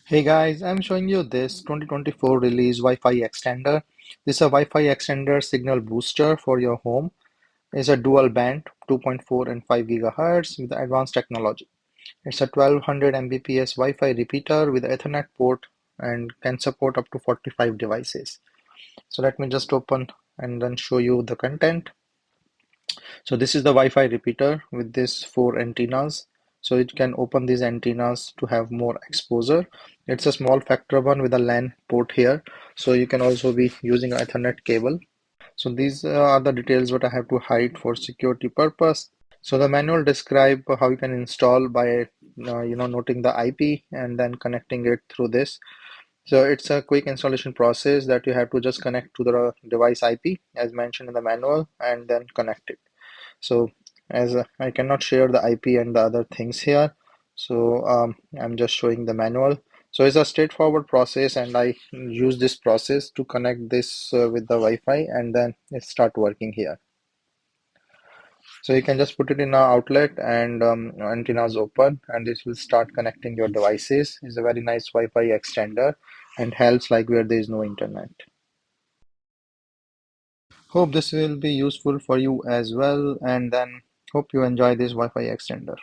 Hey guys, I'm showing you this 2024 release Wi-Fi extender. This is a Wi-Fi extender signal booster for your home. It's a dual band 2.4 and 5 gigahertz with advanced technology. It's a 1200 Mbps Wi-Fi repeater with Ethernet port and can support up to 45 devices. So let me just open and then show you the content. So this is the Wi-Fi repeater with these four antennas. So it can open these antennas to have more exposure. It's a small factor one with a LAN port here. So you can also be using an Ethernet cable. So these are the details what I have to hide for security purpose. So the manual describe how you can install by noting the IP and then connecting it through this. So it's a quick installation process that you have to just connect to the device IP as mentioned in the manual and then connect it. So as I cannot share the IP and the other things here, so I'm just showing the manual. So it's a straightforward process, and I use this process to connect this with the Wi-Fi, and then it start working here. So you can just put it in an outlet, and antennas open, and this will start connecting your devices. It's a very nice Wi-Fi extender, and helps like where there is no internet. Hope this will be useful for you as well, and then hope you enjoy this Wi-Fi extender.